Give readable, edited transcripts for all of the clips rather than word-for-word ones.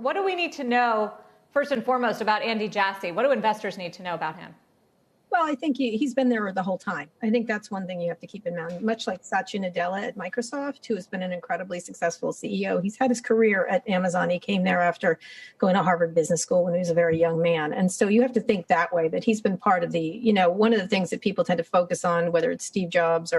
what do we need to know, first and foremost, about Andy Jassy? What do investors need to know about him? Well, I think he's been there the whole time. I think that's one thing you have to keep in mind. Much like Satya Nadella at Microsoft, who has been an incredibly successful CEO, he's had his career at Amazon. He came there after going to Harvard Business School when he was a very young man. And so you have to think that way, that he's been part of the, one of the things that people tend to focus on, whether it's Steve Jobs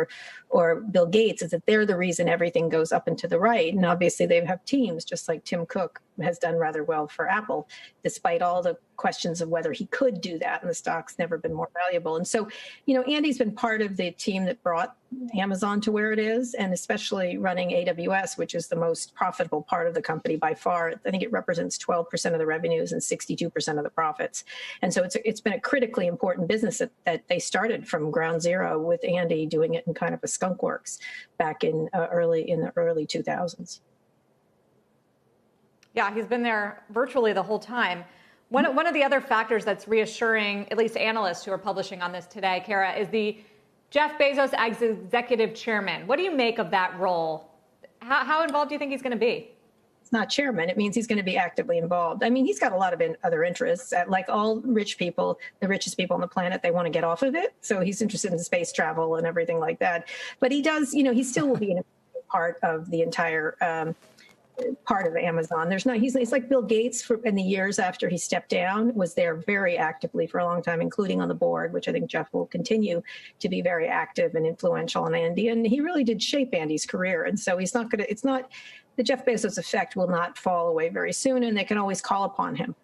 or Bill Gates, is that they're the reason everything goes up and to the right. And obviously they have teams, just like Tim Cook has done rather well for Apple, despite all the questions of whether he could do that, and the stock's never been more valuable. And so, Andy's been part of the team that brought Amazon to where it is, and especially running AWS, which is the most profitable part of the company by far. I think it represents 12% of the revenues and 62% of the profits. And so it's been a critically important business that they started from ground zero with Andy doing it in kind of a skunk works back in the early 2000s. Yeah, he's been there virtually the whole time. One of the other factors that's reassuring, at least analysts who are publishing on this today, Kara, is the Jeff Bezos as executive chairman. What do you make of that role? How involved do you think he's going to be? It's not chairman. It means he's going to be actively involved. I mean, he's got a lot of other interests. Like all rich people, the richest people on the planet, they want to get off of it. So he's interested in space travel and everything like that. But he does, he still will be an important part of the entire part of Amazon. He's like Bill Gates in the years after he stepped down, was there very actively for a long time, including on the board, which I think Jeff will continue to be very active and influential on Andy. And he really did shape Andy's career. And so the Jeff Bezos effect will not fall away very soon, and they can always call upon him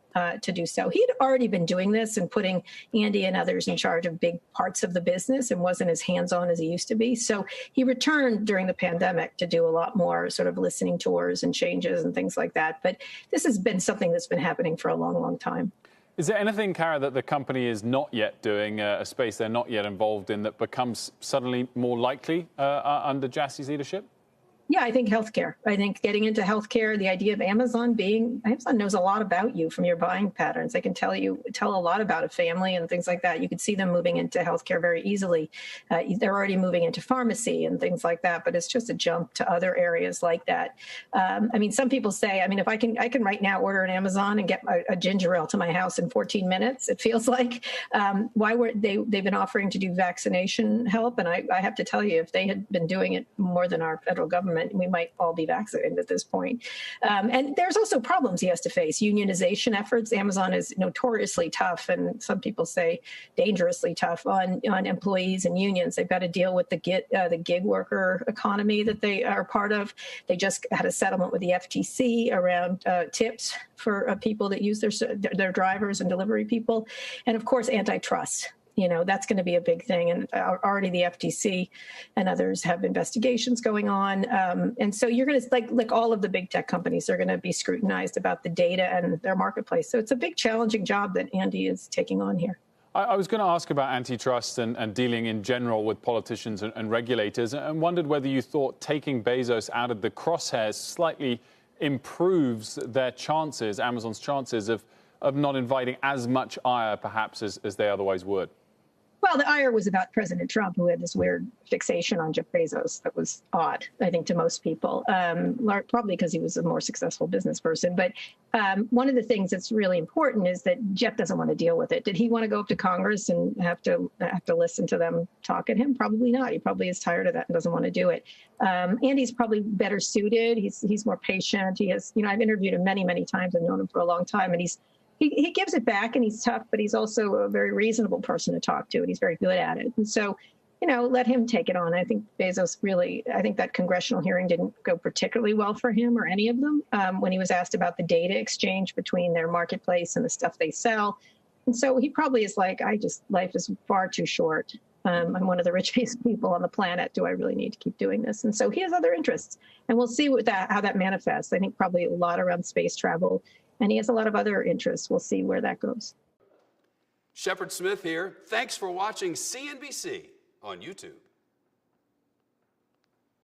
to do so. He'd already been doing this and putting Andy and others in charge of big parts of the business and wasn't as hands-on as he used to be. So he returned during the pandemic to do a lot more sort of listening tours and changes and things like that. But this has been something that's been happening for a long, long time. Is there anything, Kara, that the company is not yet doing, a space they're not yet involved in, that becomes suddenly more likely under Jassy's leadership? Yeah, I think healthcare. I think getting into healthcare, the idea of Amazon knows a lot about you from your buying patterns. They can tell a lot about a family and things like that. You could see them moving into healthcare very easily. They're already moving into pharmacy and things like that, but it's just a jump to other areas like that. Some people say, if I can right now order an Amazon and get a ginger ale to my house in 14 minutes, it feels like. They've been offering to do vaccination help, and I have to tell you, if they had been doing it more than our federal government, we might all be vaccinated at this point. And there's also problems he has to face. Unionization efforts. Amazon is notoriously tough, and some people say dangerously tough on employees and unions. They've got to deal with the gig worker economy that they are part of. They just had a settlement with the FTC around tips for people that use their drivers and delivery people. And of course, antitrust. That's going to be a big thing. And already the FTC and others have investigations going on. And so you're going to, like all of the big tech companies, are going to be scrutinized about the data and their marketplace. So it's a big, challenging job that Andy is taking on here. I was going to ask about antitrust and dealing in general with politicians and regulators, and wondered whether you thought taking Bezos out of the crosshairs slightly improves their chances, Amazon's chances, of not inviting as much ire, perhaps, as they otherwise would. Well, the ire was about President Trump, who had this weird fixation on Jeff Bezos that was odd, I think, to most people, probably because he was a more successful business person. But one of the things that's really important is that Jeff doesn't want to deal with it. Did he want to go up to Congress and have to listen to them talk at him? Probably not. He probably is tired of that and doesn't want to do it. Andy's probably better suited. He's more patient. He has, I've interviewed him many, many times. I've known him for a long time, and he gives it back, and he's tough, but he's also a very reasonable person to talk to, and he's very good at it. And so, let him take it on. I think Bezos I think that congressional hearing didn't go particularly well for him or any of them when he was asked about the data exchange between their marketplace and the stuff they sell. And so he probably is like, life is far too short. I'm one of the richest people on the planet. Do I really need to keep doing this? And so he has other interests, and we'll see how that manifests. I think probably a lot around space travel. And he has a lot of other interests. We'll see where that goes. Shepard Smith here. Thanks for watching CNBC on YouTube.